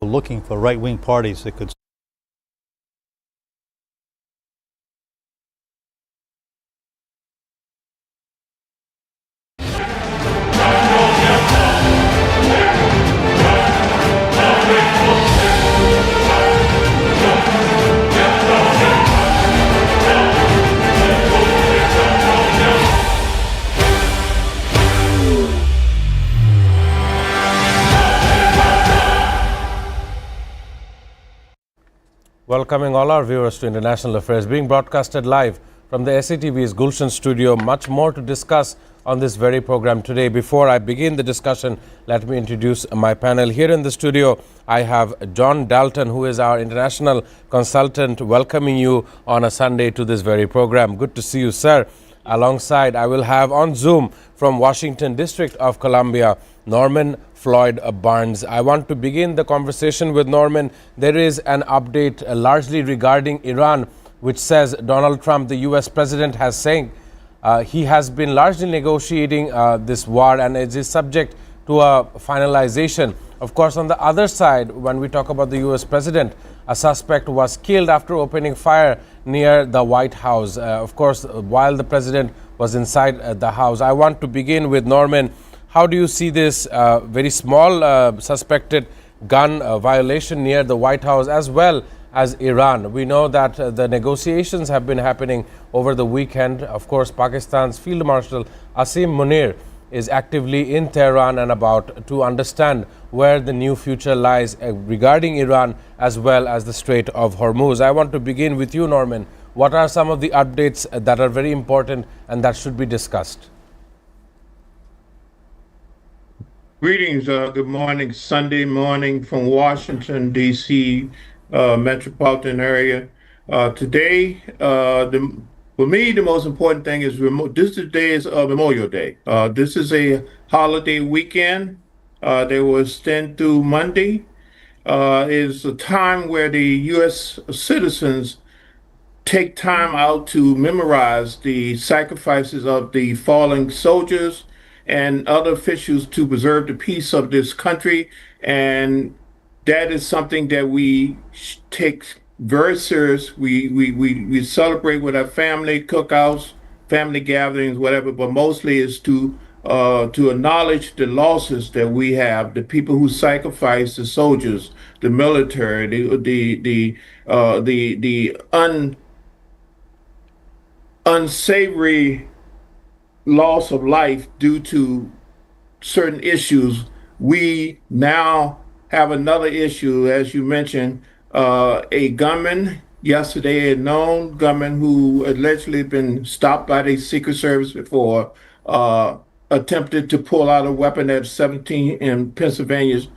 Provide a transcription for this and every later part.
looking for right-wing parties that could Welcoming all our viewers to International Affairs, being broadcasted live from the SATV's Gulshan studio. Much more to discuss on this very program today. Before I begin the discussion, let me introduce my panel. Here in the studio, I have John Dalton, who is our international consultant, welcoming you on a Sunday to this very program. Good to see you, sir. Alongside, I will have on Zoom from Washington, District of Columbia, Norman Floyd Barnes. I want to begin the conversation with Norman. There is an update largely regarding Iran, which says Donald Trump, the U.S. president, has saying he has been largely negotiating this war and it is subject to a finalization. Of course, on the other side, when we talk about the U.S. president, a suspect was killed after opening fire near the White House. Of course, while the president was inside the house. I want to begin with Norman. How do you see this very small suspected gun violation near the White House as well as Iran? We know that the negotiations have been happening over the weekend. Of course, Pakistan's Field Marshal Asim Munir is actively in Tehran and about to understand where the new future lies regarding Iran as well as the Strait of Hormuz. I want to begin with you, Norman. What are some of the updates that are very important and that should be discussed? Greetings. Good morning. Sunday morning from Washington, D.C. Metropolitan area. Today, for me, the most important thing is this today is Memorial Day. This is a holiday weekend. They will extend through Monday. Is a time where the U.S. citizens take time out to memorize the sacrifices of the fallen soldiers and other officials to preserve the peace of this country. And that is something that we take very serious. We celebrate with our family cookouts, family gatherings, whatever, but mostly is to acknowledge the losses that we have, the people who sacrifice, the soldiers, the military, the unsavory loss of life due to certain issues. We now have another issue, as you mentioned, a gunman yesterday, a known gunman who allegedly been stopped by the Secret Service before, attempted to pull out a weapon at 17 in Pennsylvania's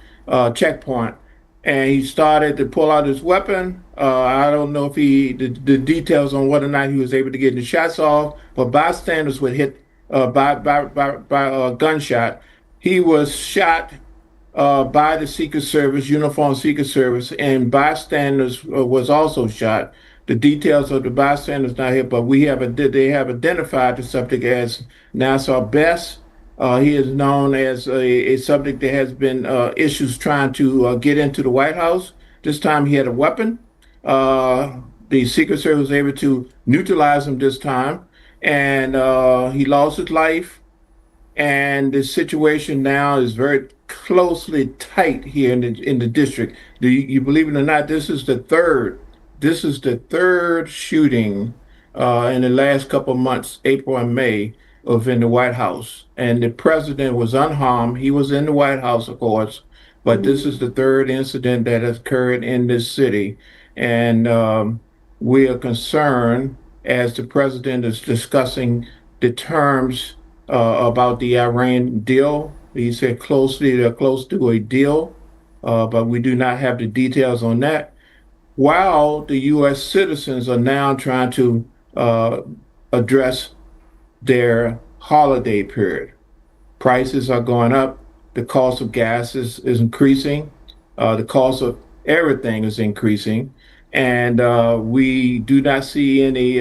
checkpoint. And he started to pull out his weapon. I don't know if the details on whether or not he was able to get the shots off, but bystanders were hit by a gunshot. He was shot by the Secret Service, uniformed Secret Service, and bystanders was also shot. The details of the bystanders not here, but they have identified the subject as Nassau Best. He is known as a subject that has been issues trying to get into the White House. This time he had a weapon. The Secret Service was able to neutralize him this time, and he lost his life. And the situation now is very closely tight here in the district. Do you believe it or not? This is the third shooting in the last couple of months, April and May, in the White House. And the president was unharmed. He was in the White House, of course, but this is the third incident that has occurred in this city. And we are concerned as the president is discussing the terms about the Iran deal. He said they're close to a deal, but we do not have the details on that. While the U.S. citizens are now trying to address their holiday period. Prices are going up. The cost of gas is increasing. The cost of everything is increasing. And we do not see any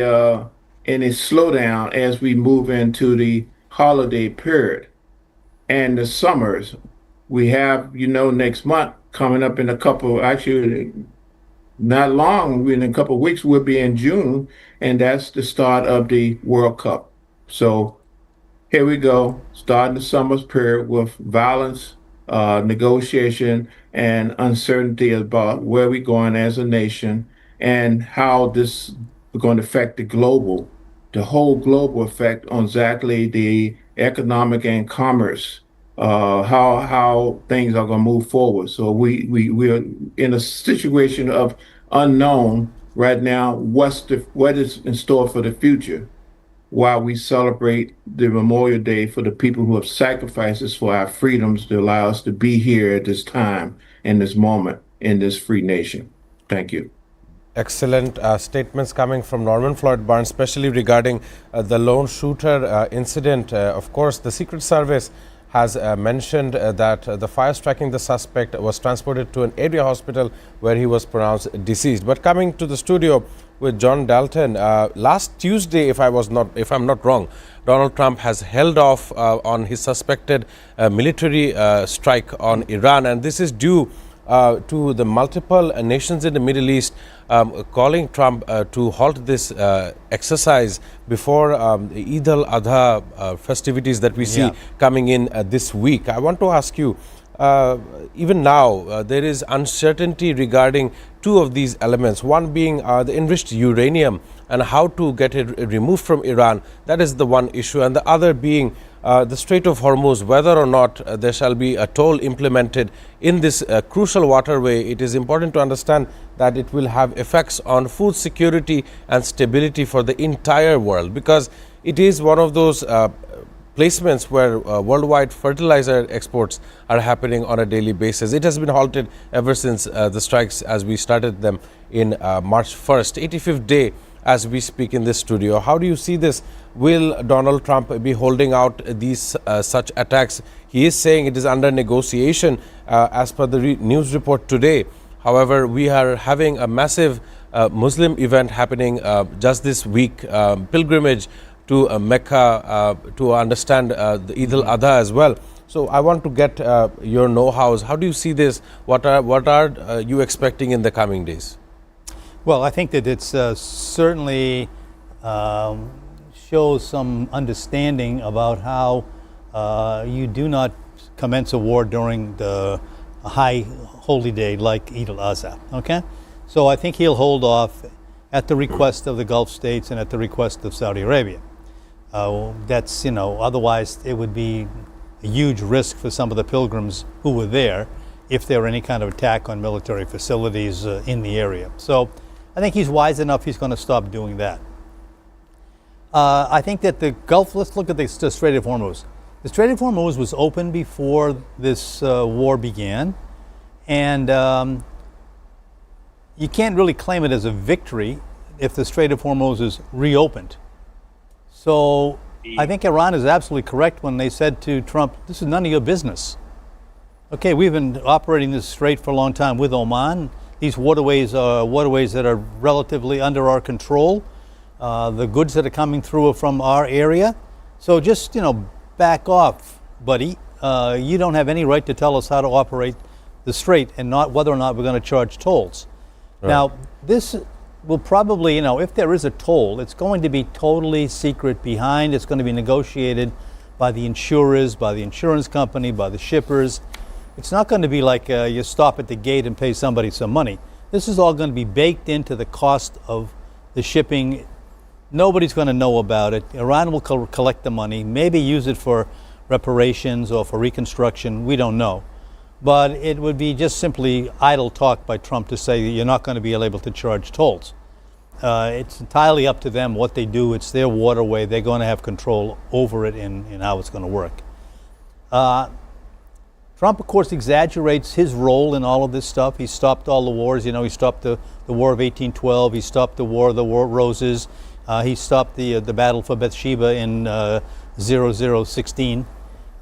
slowdown as we move into the holiday period and the summers. We have, next month, coming up in actually not long, in a couple of weeks, we'll be in June, and that's the start of the World Cup. So here we go, starting the summer period with violence, negotiation, and uncertainty about where we're going as a nation and how this is going to affect the whole global effect on exactly the economic and commerce, how things are going to move forward. So we're in a situation of unknown right now. What is in store for the future? While we celebrate the Memorial Day for the people who have sacrificed for our freedoms to allow us to be here at this time, in this moment, in this free nation. Thank you. Excellent statements coming from Norman Floyd Barnes, especially regarding the lone shooter incident. Of course, the Secret Service has mentioned that the fire striking the suspect was transported to an area hospital where he was pronounced deceased. But coming to the studio with John Dalton, last Tuesday, if I'm not wrong, Donald Trump has held off on his suspected military strike on Iran, and this is due to the multiple nations in the Middle East calling Trump to halt this exercise before the Eid al-Adha festivities that we see coming in this week. I want to ask you, even now, there is uncertainty regarding two of these elements, one being the enriched uranium and how to get it removed from Iran. That is the one issue, and the other being the Strait of Hormuz, whether or not there shall be a toll implemented in this crucial waterway. It is important to understand that it will have effects on food security and stability for the entire world, because it is one of those placements where worldwide fertilizer exports are happening on a daily basis. It has been halted ever since the strikes as we started them in March 1st, 85th day as we speak in this studio. How do you see this? Will Donald Trump be holding out these such attacks? He is saying it is under negotiation as per the news report today. However, we are having a massive Muslim event happening just this week, pilgrimage to Mecca to understand the Eid al-Adha as well. So I want to get your know-hows. How do you see this? What are you expecting in the coming days? Well, I think that it's certainly shows some understanding about how you do not commence a war during the high holy day like Eid al-Adha, okay? So I think he'll hold off at the request of the Gulf states and at the request of Saudi Arabia. That's, otherwise it would be a huge risk for some of the pilgrims who were there if there were any kind of attack on military facilities in the area. So I think he's wise enough, he's going to stop doing that. I think that the Gulf, let's look at the Strait of Hormuz. The Strait of Hormuz was open before this war began, and you can't really claim it as a victory if the Strait of Hormuz is reopened. So I think Iran is absolutely correct when they said to Trump, this is none of your business. Okay, we've been operating this strait for a long time with Oman. These waterways are waterways that are relatively under our control. The goods that are coming through are from our area. So just, back off, buddy. You don't have any right to tell us how to operate the strait and not whether or not we're going to charge tolls. Right. Now, this will probably, if there is a toll, it's going to be totally secret behind. It's going to be negotiated by the insurers, by the insurance company, by the shippers. It's not going to be like you stop at the gate and pay somebody some money. This is all going to be baked into the cost of the shipping. Nobody's going to know about it. Iran will collect the money, maybe use it for reparations or for reconstruction. We don't know. But it would be just simply idle talk by Trump to say that you're not going to be able to charge tolls. It's entirely up to them what they do. It's their waterway. They're going to have control over it and how it's going to work. Trump, of course, exaggerates his role in all of this stuff. He stopped all the wars. He stopped the War of 1812. He stopped the War of Roses. He stopped the battle for Bathsheba in 0016.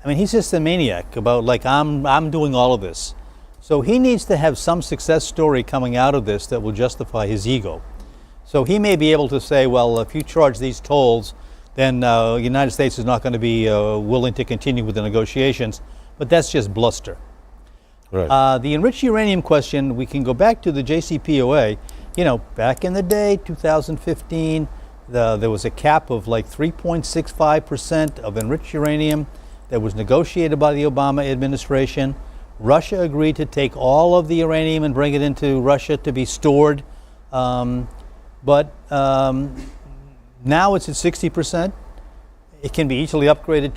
I mean, he's just a maniac about I'm doing all of this. So he needs to have some success story coming out of this that will justify his ego. So he may be able to say, well, if you charge these tolls, then the United States is not going to be willing to continue with the negotiations. But that's just bluster. Right. The enriched uranium question, we can go back to the JCPOA. You know, back in the day, 2015, there was a cap of like 3.65% of enriched uranium that was negotiated by the Obama administration. Russia agreed to take all of the uranium and bring it into Russia to be stored. But now it's at 60%. It can be easily upgraded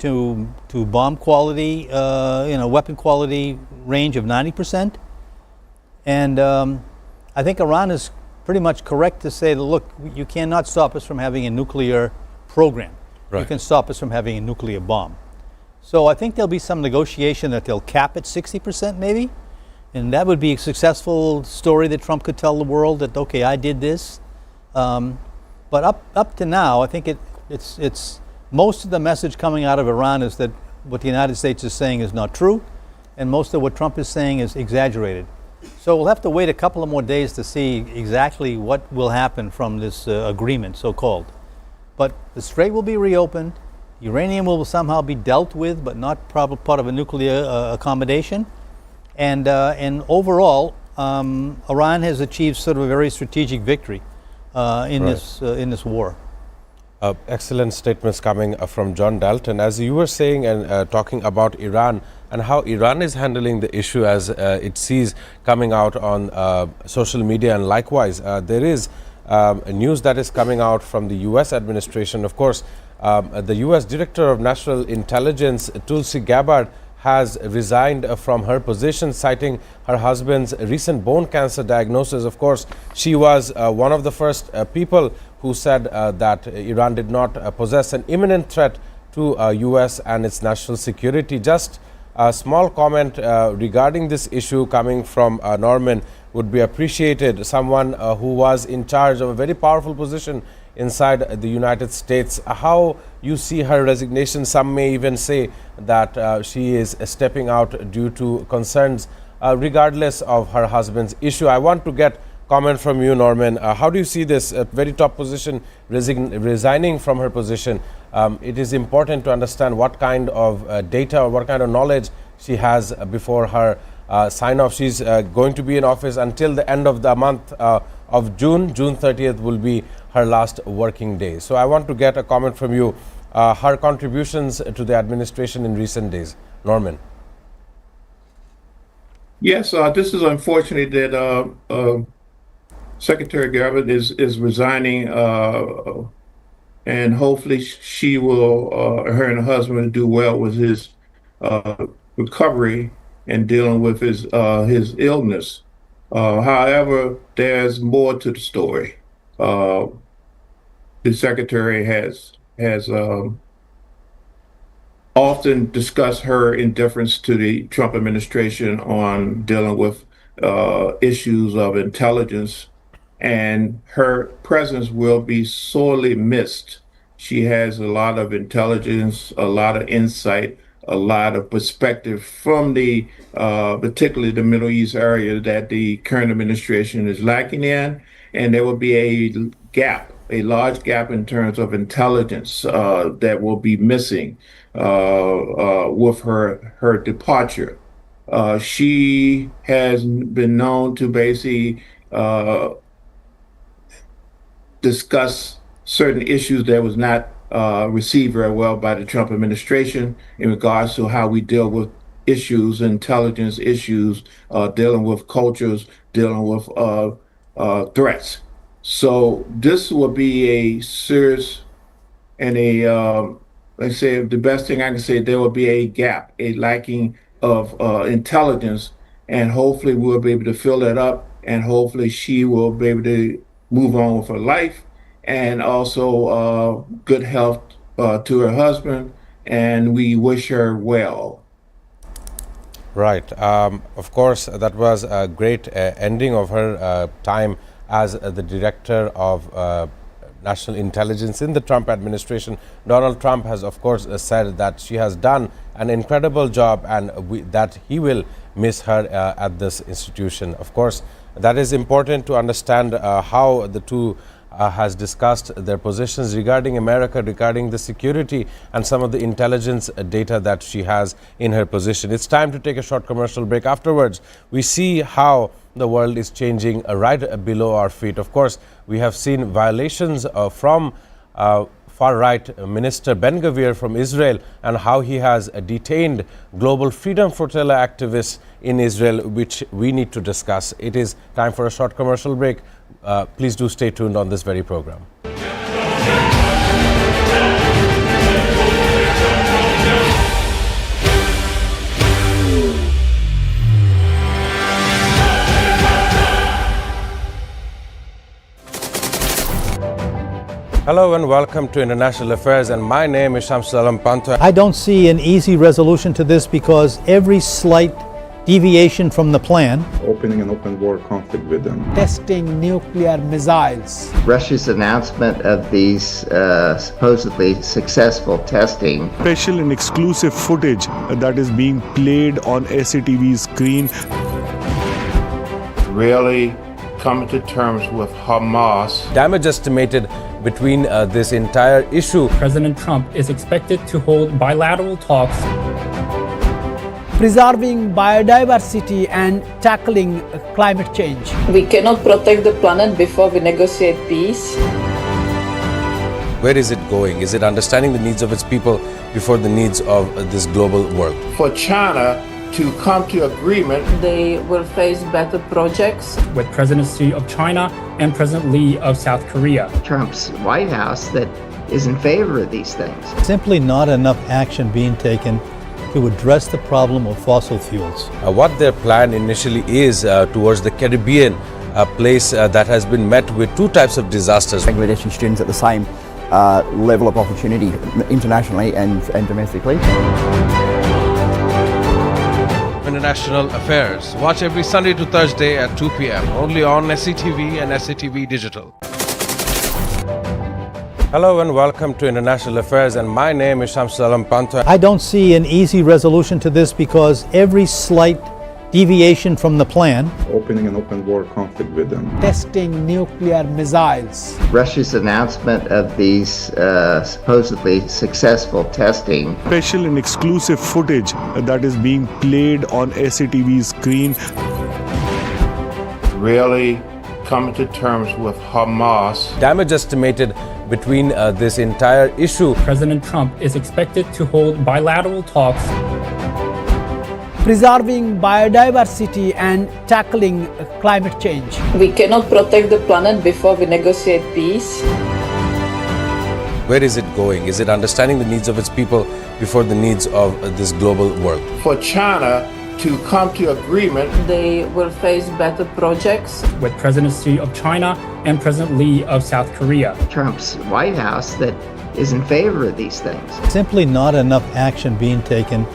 to bomb quality, weapon quality range of 90%. And I think Iran is pretty much correct to say that, look, you cannot stop us from having a nuclear program. Right. You can stop us from having a nuclear bomb. So I think there'll be some negotiation that they'll cap at 60% maybe. And that would be a successful story that Trump could tell the world that, okay, I did this. But up to now, I think it's most of the message coming out of Iran is that what the United States is saying is not true, and most of what Trump is saying is exaggerated. So we'll have to wait a couple of more days to see exactly what will happen from this agreement, so-called. But the strait will be reopened. Uranium will somehow be dealt with, but not probably part of a nuclear accommodation. And overall, Iran has achieved sort of a very strategic victory in this war. Excellent statements coming from John Dalton. As you were saying and talking about Iran and how Iran is handling the issue as it sees coming out on social media, and likewise there is news that is coming out from the U.S. administration. Of course, the U.S. Director of National Intelligence, Tulsi Gabbard, has resigned from her position, citing her husband's recent bone cancer diagnosis. Of course, she was one of the first people who said that Iran did not possess an imminent threat to U.S. and its national security. Just a small comment regarding this issue coming from Norman would be appreciated. Someone who was in charge of a very powerful position inside the United States, how you see her resignation. Some may even say that she is stepping out due to concerns regardless of her husband's issue. I want to get comment from you, Norman. How do you see this very top position resigning from her position? It is important to understand what kind of data or what kind of knowledge she has before her sign off. She's going to be in office until the end of the month of June. June 30th will be her last working day. So I want to get a comment from you, her contributions to the administration in recent days. Norman. Yes, this is unfortunate that Secretary Gabbard is resigning, and hopefully she will, her and her husband, do well with his recovery and dealing with his illness. However, there's more to the story. The secretary has often discussed her indifference to the Trump administration on dealing with issues of intelligence, and her presence will be sorely missed. She has a lot of intelligence, a lot of insight, a lot of perspective from the particularly the Middle East area that the current administration is lacking in, and there will be a large gap in terms of intelligence that will be missing with her departure. She has been known to basically discuss certain issues that was not received very well by the Trump administration in regards to how we deal with issues, intelligence issues, dealing with cultures, dealing with threats. So this will be a serious and let's say the best thing I can say, there will be a gap, a lacking of intelligence, and hopefully we'll be able to fill that up, and hopefully she will be able to move on with her life, and also good health to her husband, and we wish her well. Right. Of course, that was a great ending of her time as the director of national intelligence in the Trump administration. Donald Trump has, of course, said that she has done an incredible job, and that he will miss her at this institution. Of course, that is important to understand how the two has discussed their positions regarding America, regarding the security and some of the intelligence data that she has in her position. It's time to take a short commercial break. Afterwards, we see how the world is changing right below our feet. Of course, we have seen violations from far-right Minister Ben-Gvir from Israel, and how he has detained Global Freedom Flotilla activists in Israel, which we need to discuss. It is time for a short commercial break. Please do stay tuned on this very program. Hello and welcome to International Affairs, and my name is Shamsul Alam Pantha. I don't see an easy resolution to this because every slight deviation from the plan, opening an open war conflict with them, testing nuclear missiles, Russia's announcement of these supposedly successful testing, special and exclusive footage that is being played on SATV screen. Really coming to terms with Hamas. Damage estimated between this entire issue. President Trump is expected to hold bilateral talks. preserving biodiversity and tackling climate change. We cannot protect the planet before we negotiate peace. Where is it going? Is it understanding the needs of its people before the needs of this global world? For China to come to agreement, They will face better projects. With President Xi of China and President Lee of South Korea. Trump's White House that is in favor of these things. simply not enough action being taken to address the problem of fossil fuels. What their plan initially is towards the Caribbean, a place that has been met with two types of disasters. Bangladeshi students at the same level of opportunity internationally and domestically. International Affairs. Watch every Sunday to Thursday at 2 p.m. only on SATV and SATV Digital. Hello and welcome to International Affairs, and my name is Shamsul Alam Pantha. I don't see an easy resolution to this because every slight deviation from the plan, opening an open war conflict with them, Testing nuclear missiles. Russia's announcement of these supposedly successful testing, Special and exclusive footage that is being played on SATV screen. really coming to terms with Hamas. Damage estimated between this entire issue. President Trump is expected to hold bilateral talks. Preserving biodiversity and tackling climate change. We cannot protect the planet before we negotiate peace. Where is it going? Is it understanding the needs of its people before the needs of this global world? For China to come to agreement, They will face better projects. With President Xi of China and President Lee of South Korea. Trump's White House that is in favor of these things. simply not enough action being taken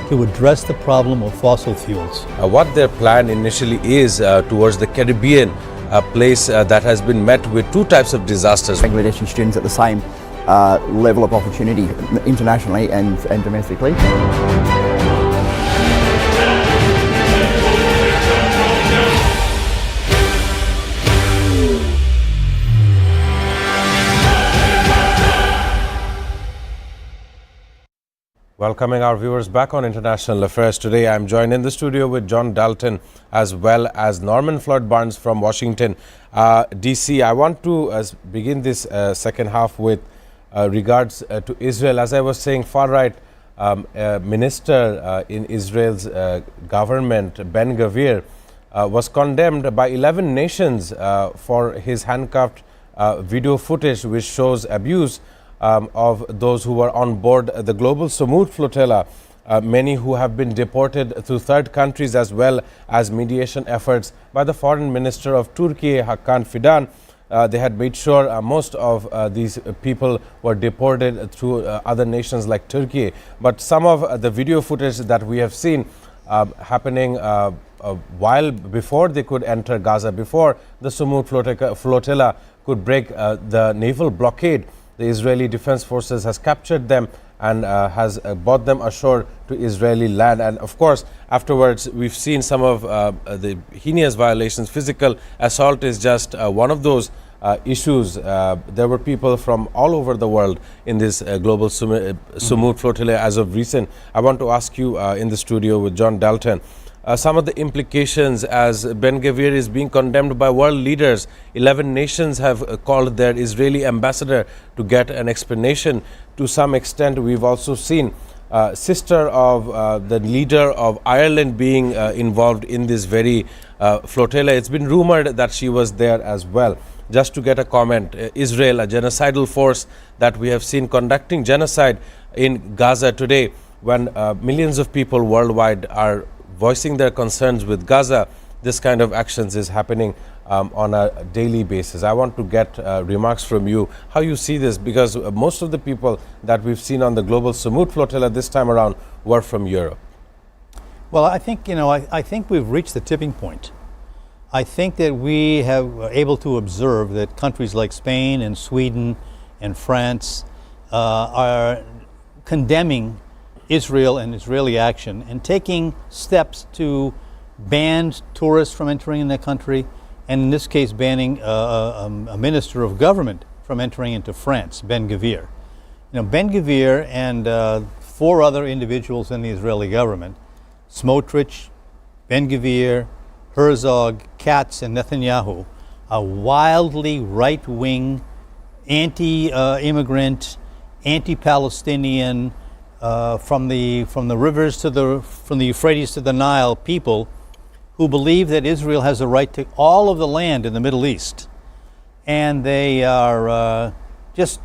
to address the problem of fossil fuels. What their plan initially is towards the Caribbean, a place that has been met with two types of disasters. Bangladeshi students at the same level of opportunity internationally and domestically. Welcoming our viewers back on International Affairs. Today I am joined in the studio with John Dalton as well as Norman Floyd Barnes from Washington, D.C. I want to begin this second half with regards to Israel. As I was saying, far-right minister in Israel's government, Ben-Gvir, was condemned by 11 nations for his handcuffed video footage which shows abuse of those who were on board the global Samud flotilla, many who have been deported to third countries, as well as mediation efforts by the foreign minister of Turkey, Hakan Fidan. They had made sure most of these people were deported through other nations like Turkey. But some of the video footage that we have seen happening while before they could enter Gaza, before the Samud flotilla could break the naval blockade, the Israeli Defense Forces has captured them and has brought them ashore to Israeli land. And of course, afterwards, we've seen some of the heinous violations. Physical assault is just one of those issues. There were people from all over the world in this global Sumut flotilla as of recent. I want to ask you in the studio with John Dalton, some of the implications as Ben-Gvir is being condemned by world leaders. 11 nations have called their Israeli ambassador to get an explanation. To some extent, we've also seen sister of the leader of Ireland being involved in this very flotilla. It's been rumored that she was there as well. Just to get a comment, Israel, a genocidal force that we have seen conducting genocide in Gaza today, when millions of people worldwide are voicing their concerns with Gaza, this kind of actions is happening on a daily basis. I want to get remarks from you, how you see this, because most of the people that we've seen on the global Sumut flotilla this time around were from Europe. Well, I think, I think we've reached the tipping point. I think that we have able to observe that countries like Spain and Sweden and France are condemning Israel and Israeli action and taking steps to ban tourists from entering in their country, and in this case banning a minister of government from entering into France, Ben-Gvir. Ben-Gvir and 4 other individuals in the Israeli government, Smotrich, Ben-Gvir, Herzog, Katz, and Netanyahu, are wildly right-wing, anti-immigrant, anti-Palestinian, from the rivers to from the Euphrates to the Nile people who believe that Israel has a right to all of the land in the Middle East, and they are just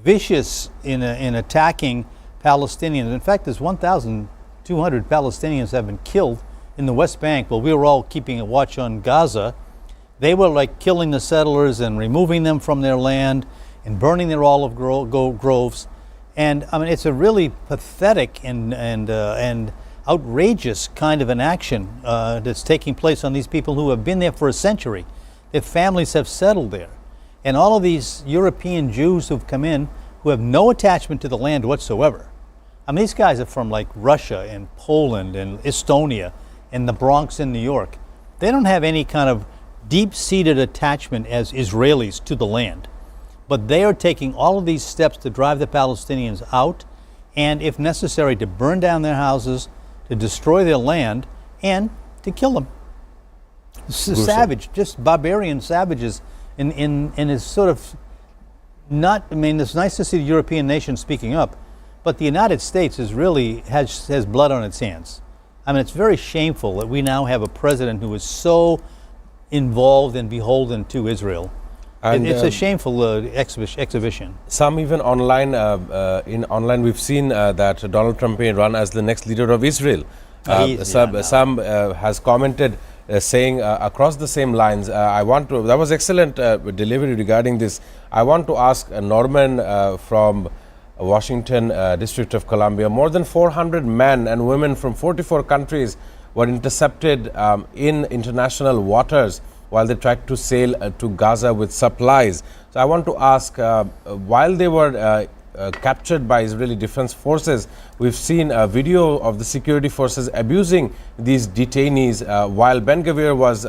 vicious in attacking Palestinians. In fact, there's 1,200 Palestinians have been killed in the West Bank. While we were all keeping a watch on Gaza, they were like killing the settlers and removing them from their land and burning their olive groves. And I mean, it's a really pathetic and outrageous kind of an action that's taking place on these people who have been there for a century. Their families have settled there. And all of these European Jews who've come in who have no attachment to the land whatsoever. I mean, these guys are from like Russia and Poland and Estonia and the Bronx in New York. They don't have any kind of deep-seated attachment as Israelis to the land. But they are taking all of these steps to drive the Palestinians out, and if necessary, to burn down their houses, to destroy their land, and to kill them. Savage, just barbarian savages. And it's sort of not, I mean, it's nice to see the European nations speaking up, but the United States is really has blood on its hands. I mean, it's very shameful that we now have a president who is so involved and beholden to Israel. And it's a shameful exhibition. Some even online, online we've seen that Donald Trump may run as the next leader of Israel. Some has commented saying across the same lines. That was excellent delivery regarding this. I want to ask Norman from Washington, District of Columbia. More than 400 men and women from 44 countries were intercepted in international waters while they tried to sail to Gaza with supplies. So I want to ask, while they were captured by Israeli Defense Forces, we've seen a video of the security forces abusing these detainees while Ben-Gvir was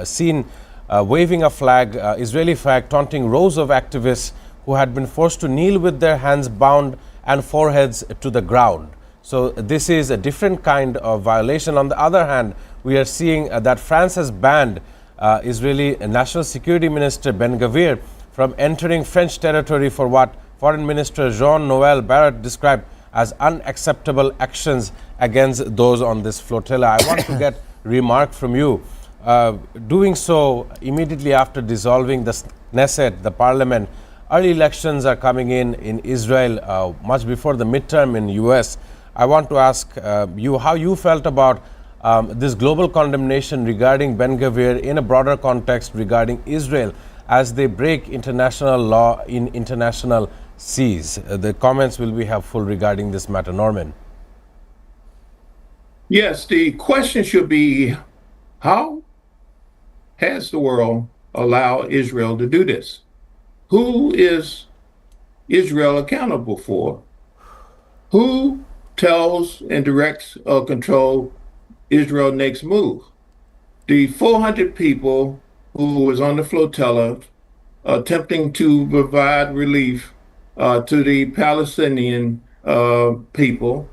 seen waving a flag, Israeli flag, taunting rows of activists who had been forced to kneel with their hands bound and foreheads to the ground. So this is a different kind of violation. On the other hand, we are seeing that France has banned Israeli National Security Minister Ben-Gvir from entering French territory for what Foreign Minister Jean-Noël Barrot described as unacceptable actions against those on this flotilla. I want to get remark from you. Doing so immediately after dissolving the Knesset, the parliament, early elections are coming in Israel much before the midterm in US. I want to ask you how you felt about this global condemnation regarding Ben-Gvir in a broader context regarding Israel as they break international law in international seas. The comments will be helpful regarding this matter. Norman. Yes, the question should be, how has the world allowed Israel to do this? Who is Israel accountable for? Who tells and directs or controls Israel's next move? The 400 people who was on the flotilla attempting to provide relief to the Palestinian people,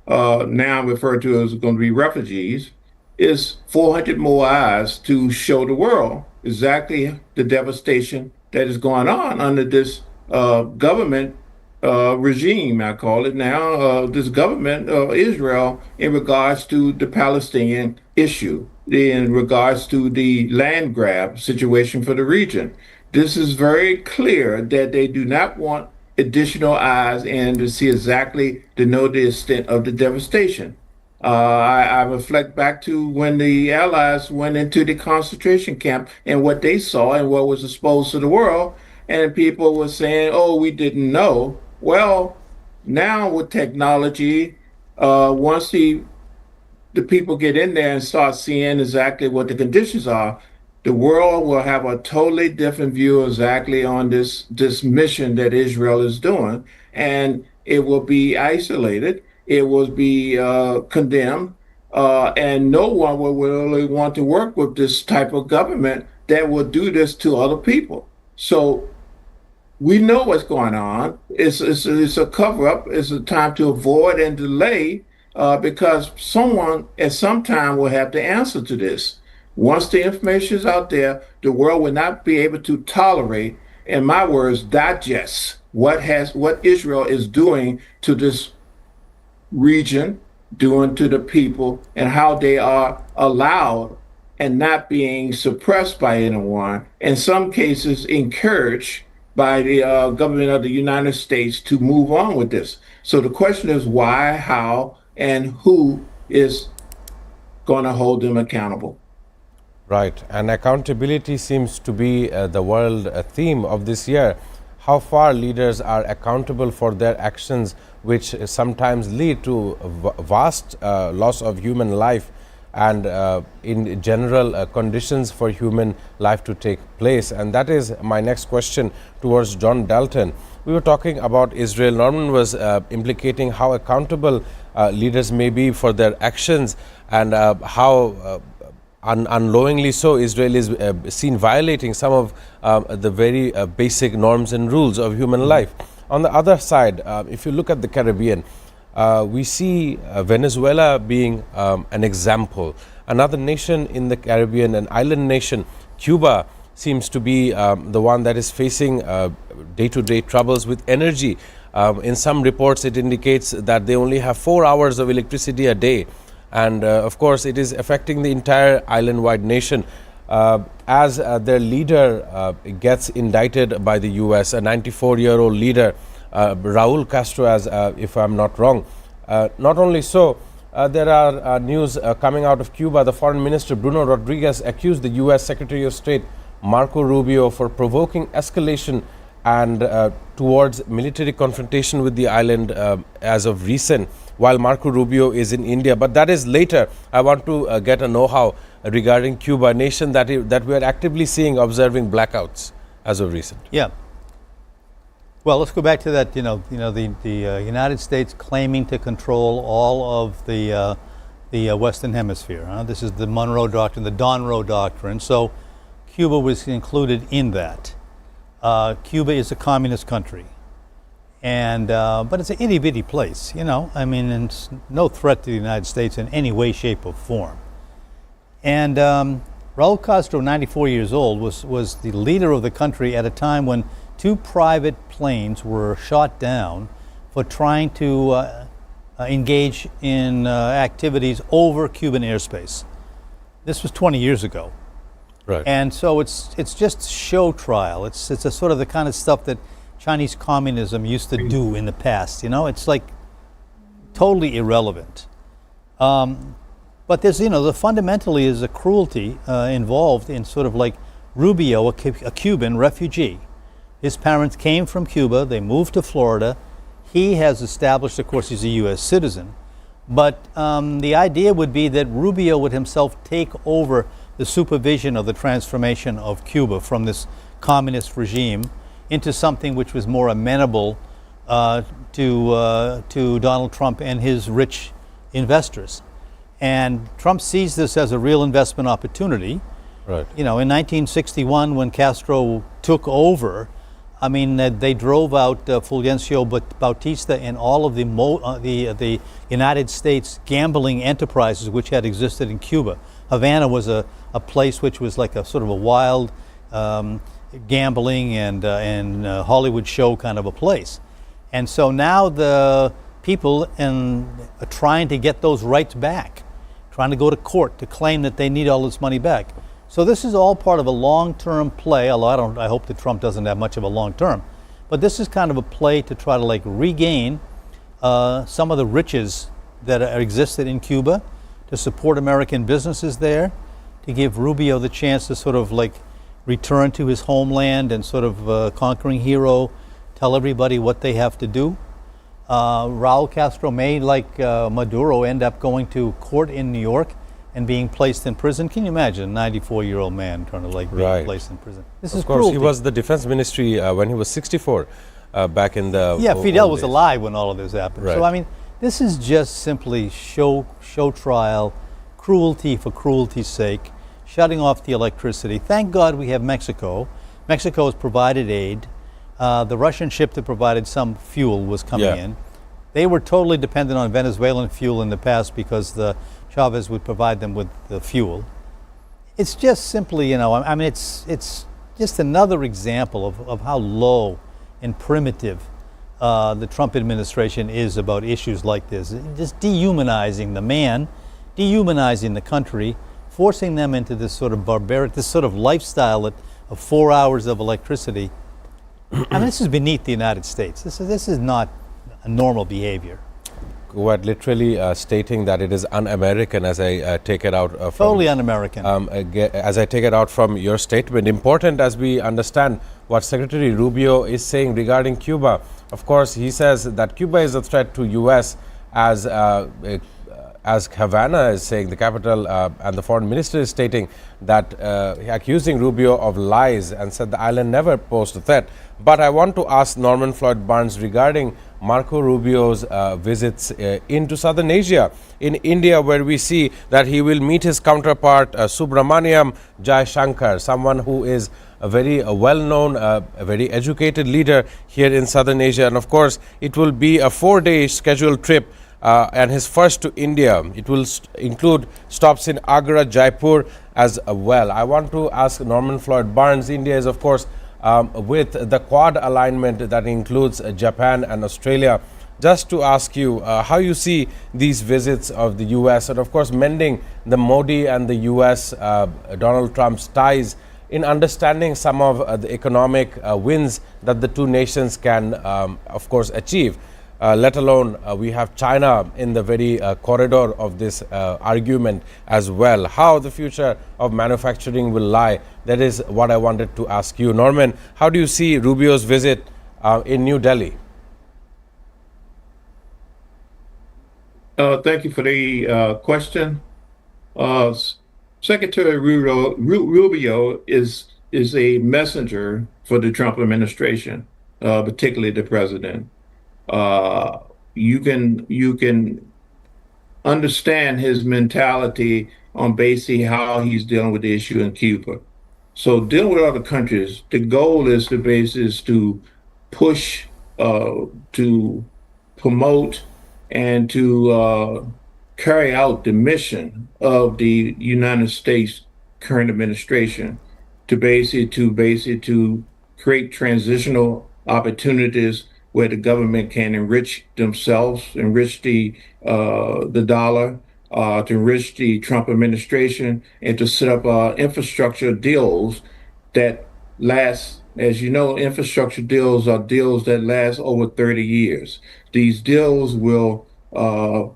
now referred to as going to be refugees, is 400 more eyes to show the world exactly the devastation that is going on under this government regime, I call it now, this government, Israel, in regards to the Palestinian issue, in regards to the land grab situation for the region. This is very clear that they do not want additional eyes in to see exactly to know the extent of the devastation. I reflect back to when the Allies went into the concentration camp and what they saw and what was exposed to the world. And people were saying, oh, we didn't know. Well, now with technology, once the people get in there and start seeing exactly what the conditions are, the world will have a totally different view exactly on this mission that Israel is doing, and it will be isolated. It will be condemned, and no one will really want to work with this type of government that will do this to other people. So we know what's going on. It's a cover up. It's a time to avoid and delay because someone at some time will have to answer to this. Once the information is out there, the world will not be able to tolerate, in my words, digest what Israel is doing to this region, doing to the people, and how they are allowed and not being suppressed by anyone. In some cases, encouraged by the government of the United States to move on with this. So the question is why, how, and who is going to hold them accountable. Right, and accountability seems to be the world theme of this year. How far leaders are accountable for their actions, which sometimes lead to vast loss of human life and in general conditions for human life to take place. And that is my next question towards John Dalton. We were talking about Israel. Norman was implicating how accountable leaders may be for their actions and how unknowingly so Israel is seen violating some of the very basic norms and rules of human life. On the other side, if you look at the Caribbean, we see Venezuela being an example. Another nation in the Caribbean, an island nation, Cuba, seems to be the one that is facing day-to-day troubles with energy. In some reports, it indicates that they only have 4 hours of electricity a day. And of course, it is affecting the entire island-wide nation. As their leader gets indicted by the US, a 94-year-old leader, Raul Castro, as if I'm not wrong. Not only so, there are news coming out of Cuba. The Foreign Minister Bruno Rodriguez accused the US Secretary of State Marco Rubio for provoking escalation and towards military confrontation with the island as of recent, while Marco Rubio is in India. But that is later. I want to get a know-how regarding Cuba, a nation that we are actively seeing observing blackouts as of recent. Yeah. Well, let's go back to that. The United States claiming to control all of the Western Hemisphere. This is the Monroe Doctrine, the Donroe Doctrine. So Cuba was included in that. Cuba is a communist country, and but it's an itty-bitty place. I mean, it's no threat to the United States in any way, shape, or form. And Raul Castro, 94 years old, was the leader of the country at a time when 2 private planes were shot down for trying to engage in activities over Cuban airspace. This was 20 years ago. Right. And so it's just show trial. It's a sort of the kind of stuff that Chinese communism used to do in the past. It's like totally irrelevant. But there's, the fundamentally is a cruelty involved in sort of like Rubio, a Cuban refugee. His parents came from Cuba. They moved to Florida. He has established, of course, he's a U.S. citizen. But the idea would be that Rubio would himself take over the supervision of the transformation of Cuba from this communist regime into something which was more amenable to Donald Trump and his rich investors. And Trump sees this as a real investment opportunity Right. You know, in 1961, when Castro took over, I mean, they drove out Fulgencio Bautista and all of the United States gambling enterprises which had existed in Cuba. Havana was a place which was like a sort of a wild gambling and Hollywood show kind of a place. And so now the people are trying to get those rights back, trying to go to court to claim that they need all this money back. So this is all part of a long-term play, although I hope that Trump doesn't have much of a long-term. But this is kind of a play to try to like regain some of the riches that existed in Cuba, to support American businesses there, to give Rubio the chance to sort of like return to his homeland and sort of conquering hero, tell everybody what they have to do. Raul Castro may, like Maduro, end up going to court in New York and being placed in prison. Can you imagine a 94-year-old man trying to like be placed in prison? This is cruelty. Of course, he was the defense ministry when he was 64 back in the Fidel old was days. alive when all of this happened. Right. So I mean, this is just simply show trial, cruelty for cruelty's sake, shutting off the electricity. Thank God we have Mexico. Mexico has provided aid. The Russian ship that provided some fuel was coming in. They were totally dependent on Venezuelan fuel in the past because the Chavez would provide them with the fuel. It's just simply, you know, I mean, it's just another example of how low and primitive the Trump administration is about issues like this. Just dehumanizing the man, dehumanizing the country, forcing them into this sort of barbaric, this sort of lifestyle of 4 hours of electricity. I mean, this is beneath the United States. This is not a normal behavior. Quite literally stating that it is un-American, as I take it out from... Totally un-American. As I take it out from your statement. Important as we understand what Secretary Rubio is saying regarding Cuba. Of course, he says that Cuba is a threat to U.S. as Havana is saying, the capital, and the foreign minister is stating that accusing Rubio of lies and said the island never posed a threat. But I want to ask Norman Floyd Barnes regarding Marco Rubio's visits into Southern Asia, in India, where we see that he will meet his counterpart Subramaniam Jaishankar, someone who is a very well-known, a very educated leader here in Southern Asia. And of course, it will be a 4-day scheduled trip and his first to India. It will include stops in Agra, Jaipur as well. I want to ask Norman Floyd Barnes. India is, of course, with the Quad alignment that includes Japan and Australia. Just to ask you how you see these visits of the U.S. and, of course, mending the Modi and the U.S. Donald Trump's ties in understanding some of the economic wins that the two nations can, of course, achieve. Let alone we have China in the very corridor of this argument as well. How the future of manufacturing will lie, that is what I wanted to ask you. Norman, how do you see Rubio's visit in New Delhi? Thank you for the question. Secretary Rubio is a messenger for the Trump administration, particularly the president. You can understand his mentality on basically how he's dealing with the issue in Cuba. So dealing with other countries, the goal is to push, to promote, and to carry out the mission of the United States current administration to create transitional opportunities where the government can enrich themselves, enrich the dollar, to enrich the Trump administration, and to set up infrastructure deals that last. As you know, infrastructure deals are deals that last over 30 years. These deals will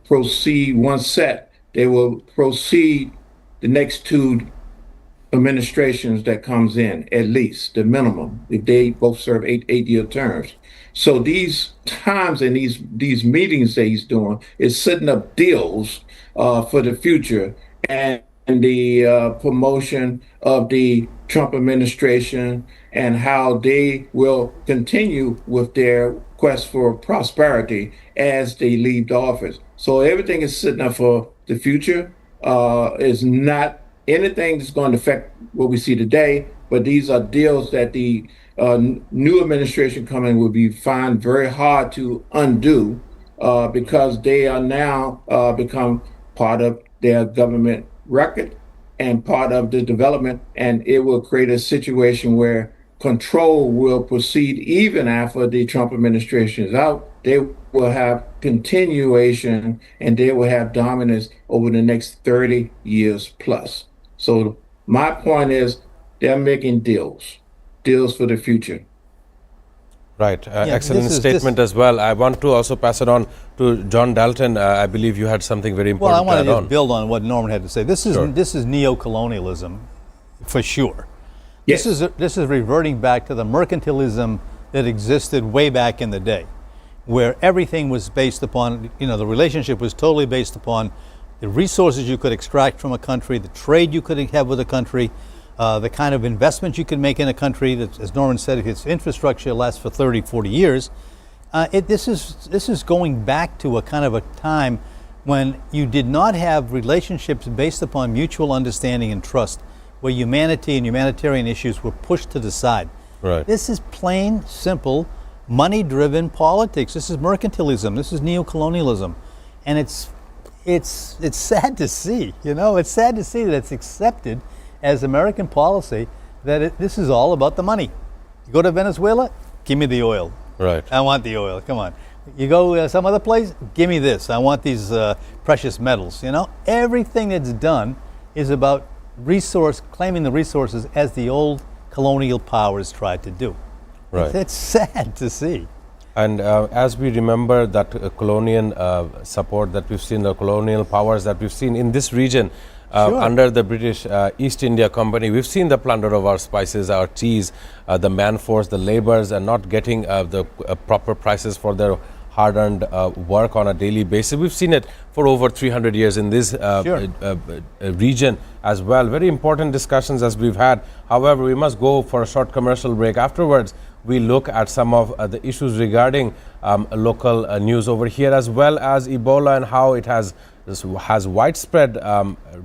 proceed once set. They will proceed the next two administrations that comes in, at least the minimum, if they both serve eight-year terms. So these times and these meetings that he's doing is setting up deals for the future and the promotion of the Trump administration and how they will continue with their quest for prosperity as they leave the office. So everything is setting up for the future. Is not anything that's going to affect what we see today, but these are deals that the new administration coming will be find very hard to undo because they are now become part of their government record and part of the development, and it will create a situation where control will proceed even after the Trump administration is out. They will have continuation and they will have dominance over the next 30 years plus. So my point is they're making deals for the future. Right. Excellent statement as well. I want to also pass it on to John Dalton. I believe you had something very important Well, I want to to add just build on what Norman had to say. This is neo-colonialism for sure. Yes. This is reverting back to the mercantilism that existed way back in the day, where everything was based upon, the relationship was totally based upon the resources you could extract from a country, the trade you could have with a country, the kind of investment you can make in a country that, as Norman said, if its infrastructure lasts for 30, 40 years. This is going back to a kind of a time when you did not have relationships based upon mutual understanding and trust, where humanity and humanitarian issues were pushed to the side. Right. This is plain, simple, money-driven politics. This is mercantilism. This is neo-colonialism, and it's sad to see. It's sad to see that it's accepted as American policy that this is all about the money. You go to Venezuela, give me the oil. Right. I want the oil. Come on. You go some other place, give me this. I want these precious metals. Everything that's done is about claiming the resources as the old colonial powers tried to do. Right. It's sad to see. And as we remember that colonial support that we've seen, the colonial powers that we've seen in this region under the British East India Company, we've seen the plunder of our spices, our teas, the man force, the laborers, and not getting the proper prices for their hard-earned work on a daily basis. We've seen it for over 300 years in this region as well. Very important discussions as we've had. However, we must go for a short commercial break. Afterwards, we look at some of the issues regarding local news over here, as well as Ebola and how it has widespread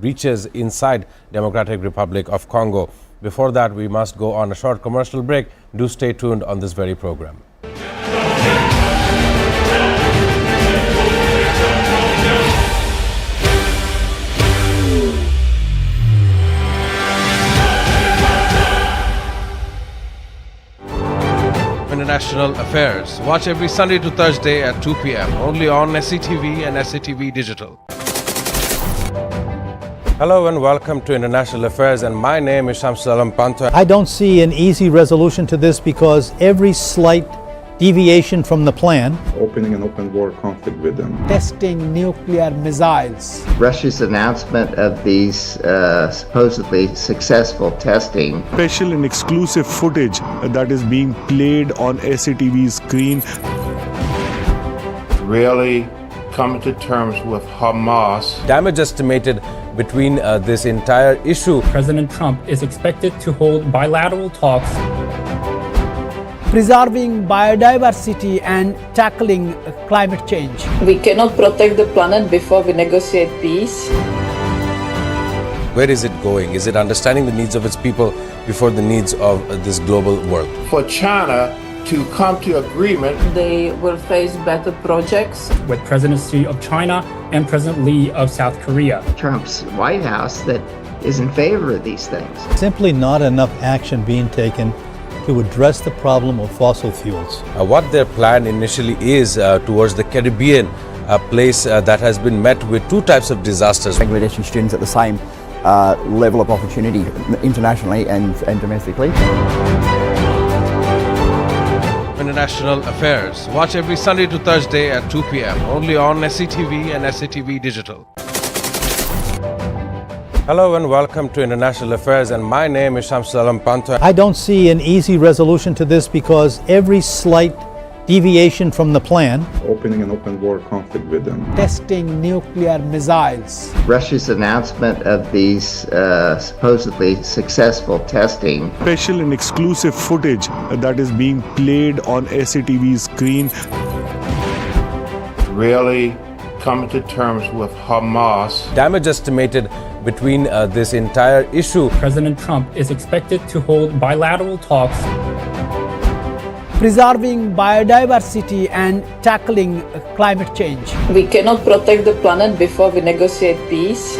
reaches inside Democratic Republic of Congo. Before that, we must go on a short commercial break. Do stay tuned on this very program. International Affairs. Watch every Sunday to Thursday at 2 p.m. only on SATV and SATV Digital. Hello and welcome to International Affairs, and my name is Shamsuddin Pantha. I don't see an easy resolution to this because every slight deviation from the plan, Opening an open war conflict with them. testing nuclear missiles, Russia's announcement of these supposedly successful testing, Special and exclusive footage that is being played on SATV's screen. Really coming to terms with Hamas. Damage estimated between this entire issue. President Trump is expected to hold bilateral talks preserving biodiversity and tackling climate change. We cannot protect the planet before we negotiate peace. Where is it going? Is it understanding the needs of its people before the needs of this global world? For China to come to agreement, They will face better projects. with President Xi of China and President Lee of South Korea. Trump's White House that is in favor of these things. simply not enough action being taken to address the problem of fossil fuels. What their plan initially is towards the Caribbean, a place that has been met with two types of disasters. Bangladeshi students at the same level of opportunity internationally and domestically. International Affairs. Watch every Sunday to Thursday at 2 p.m. only on SATV and SATV Digital. Hello and welcome to International Affairs, and my name is Shamsuddin Pantha. I don't see an easy resolution to this because every slight deviation from the plan, Opening an open war conflict with them. Testing nuclear missiles, Russia's announcement of these supposedly successful testing, Special and exclusive footage that is being played on SATV's screen. really coming to terms with Hamas. Damage estimated between this entire issue. President Trump is expected to hold bilateral talks. Preserving biodiversity and tackling climate change. We cannot protect the planet before we negotiate peace.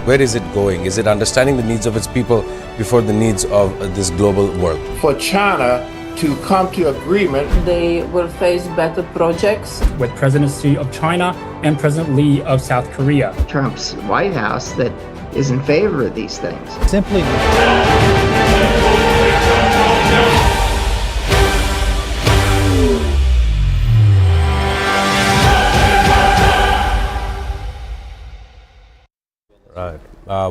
Where is it going? Is it understanding the needs of its people before the needs of this global world? For China to come to agreement, They will face better projects. With President Xi of China and President Lee of South Korea. Trump's White House that is in favor of these things. Simply. Right.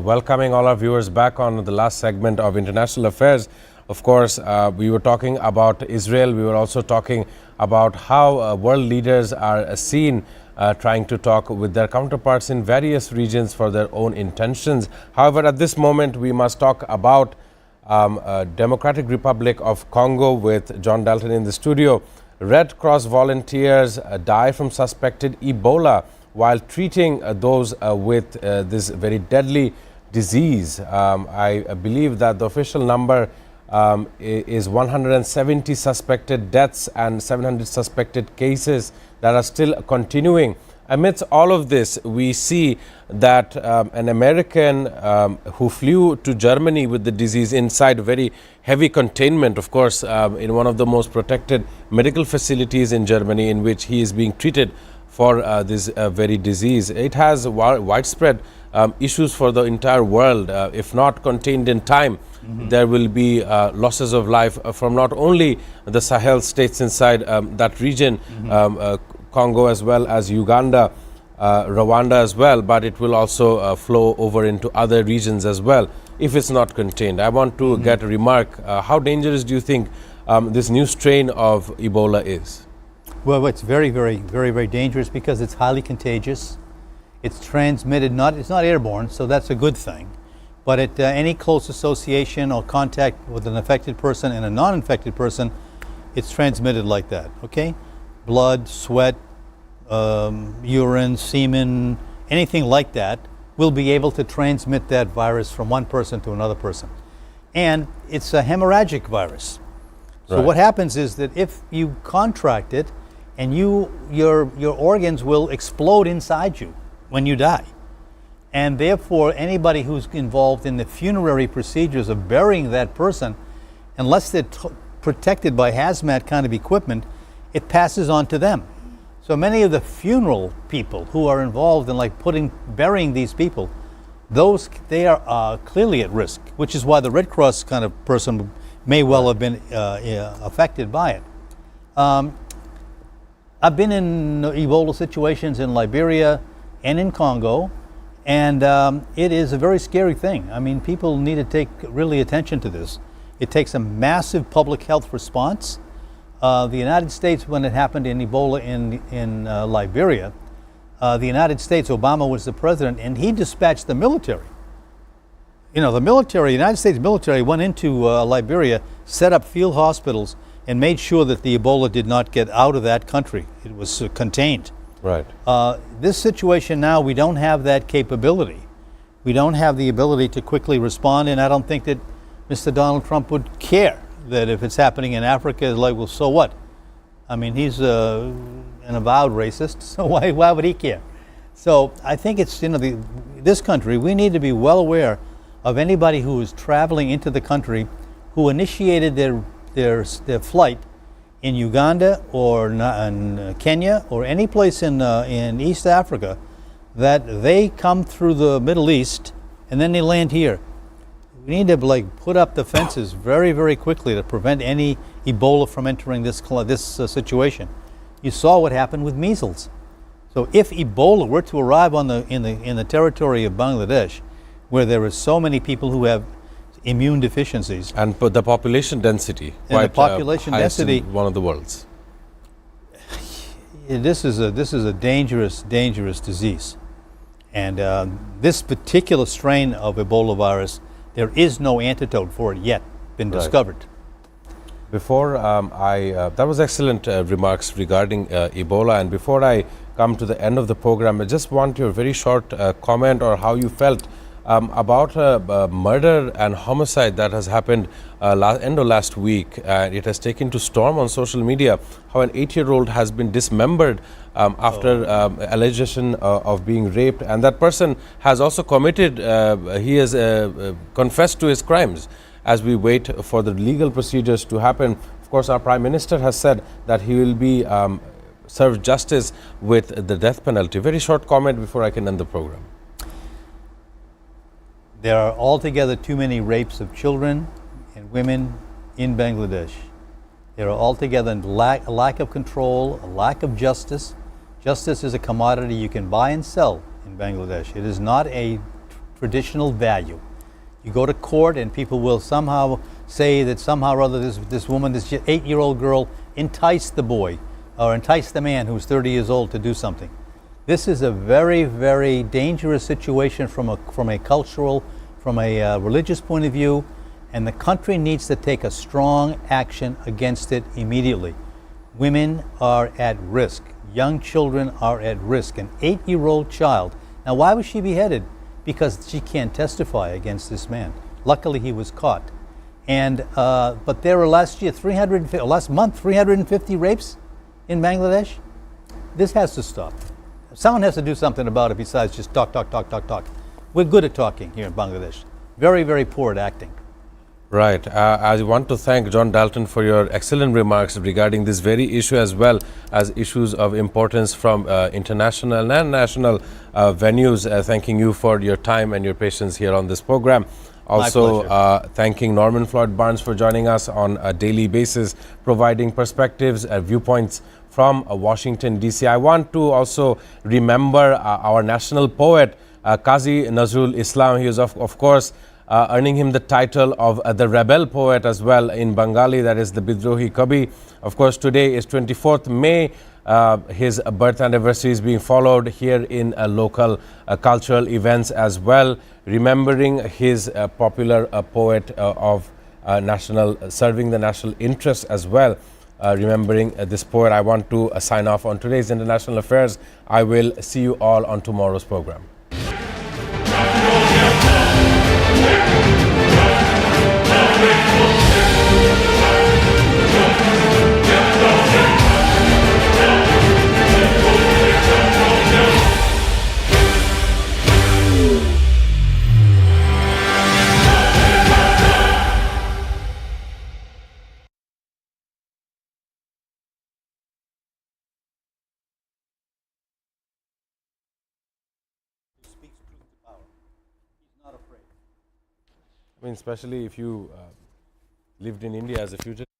Welcoming all our viewers back on the last segment of International Affairs. Of course, we were talking about Israel. We were also talking about how world leaders are seen trying to talk with their counterparts in various regions for their own intentions. However, at this moment, we must talk about Democratic Republic of Congo with John Dalton in the studio. Red Cross volunteers die from suspected Ebola while treating those with this very deadly disease. I believe that the official number is 170 suspected deaths and 700 suspected cases that are still continuing. Amidst all of this, we see that an American who flew to Germany with the disease inside very heavy containment, of course, in one of the most protected medical facilities in Germany, in which he is being treated for this very disease. It has widespread issues for the entire world. If not contained in time, there will be losses of life from not only the Sahel states inside that region, Congo as well as Uganda, Rwanda as well, but it will also flow over into other regions as well if it's not contained. I want to get a remark. How dangerous do you think this new strain of Ebola is? Well, it's very, very, very, very dangerous because it's highly contagious. It's transmitted, it's not airborne, so that's a good thing. But at any close association or contact with an affected person and a non-infected person, it's transmitted like that, okay? Blood, sweat, urine, semen, anything like that will be able to transmit that virus from one person to another person. And it's a hemorrhagic virus. So what happens is that if you contract it, and your organs will explode inside you when you die. And therefore, anybody who's involved in the funerary procedures of burying that person, unless they're protected by hazmat kind of equipment, it passes on to them. So many of the funeral people who are involved in burying these people, they are clearly at risk, which is why the Red Cross kind of person may well have been affected by it. I've been in Ebola situations in Liberia and in Congo, and it is a very scary thing. I mean, people need to take really attention to this. It takes a massive public health response. The United States, when it happened in Ebola in Liberia, the United States, Obama was the president, and he dispatched the military. You know, the United States military went into Liberia, set up field hospitals, and made sure that the Ebola did not get out of that country. It was contained. Right. This situation now, we don't have that capability. We don't have the ability to quickly respond, and I don't think that Mr. Donald Trump would care that if it's happening in Africa, it's like, well, so what? I mean, he's an avowed racist, so why would he care? So I think it's, this country, we need to be well aware of anybody who is traveling into the country who initiated their flight in Uganda or in Kenya or any place in East Africa, that they come through the Middle East and then they land here. We need to put up the fences very, very quickly to prevent any Ebola from entering this situation. You saw what happened with measles. So if Ebola were to arrive in the territory of Bangladesh, where there are so many people who have immune deficiencies, and the population density, one of the world's. This is a dangerous disease, and this particular strain of Ebola virus, there is no antidote for it yet been discovered. Before that was excellent remarks regarding Ebola, and before I come to the end of the program. I just want your very short comment or how you felt about a murder and homicide that has happened end of last week. It has taken to storm on social media how an 8-year-old has been dismembered after allegation of being raped, and that person has also committed, he has confessed to his crimes. As we wait for the legal procedures to happen, of course, our Prime Minister has said that he will be served justice with the death penalty. Very short comment before I can end the program. There are altogether too many rapes of children and women in Bangladesh. There are altogether a lack of control, a lack of justice. Justice is a commodity you can buy and sell in Bangladesh. It is not a traditional value. You go to court and people will somehow say that somehow or other this woman, this 8-year-old girl, enticed the boy or enticed the man who's 30 years old to do something. This is a very, very dangerous situation from a cultural, from a religious point of view, and the country needs to take a strong action against it immediately. Women are at risk. Young children are at risk. An 8-year-old child. Now, why was she beheaded? Because she can't testify against this man. Luckily, he was caught. And but there were last month 350 rapes in Bangladesh. This has to stop. Someone has to do something about it besides just talk. We're good at talking here in Bangladesh. Very, very poor at acting. Right. I want to thank John Dalton for your excellent remarks regarding this very issue, as well as issues of importance from international and national venues. Thanking you for your time and your patience here on this program. Also, thanking Norman Floyd Barnes for joining us on a daily basis, providing perspectives and viewpoints from Washington, D.C. I want to also remember our national poet, Qazi Nazrul Islam. He is, of course, earning him the title of the rebel poet as well in Bengali, that is the Bidrohi Kabi. Of course, today is 24th May. His birth anniversary is being followed here in local cultural events as well, remembering his popular poet of serving the national interest as well. Remembering this poet, I want to sign off on today's International Affairs. I will see you all on tomorrow's program. I mean, especially if you lived in India as a fugitive.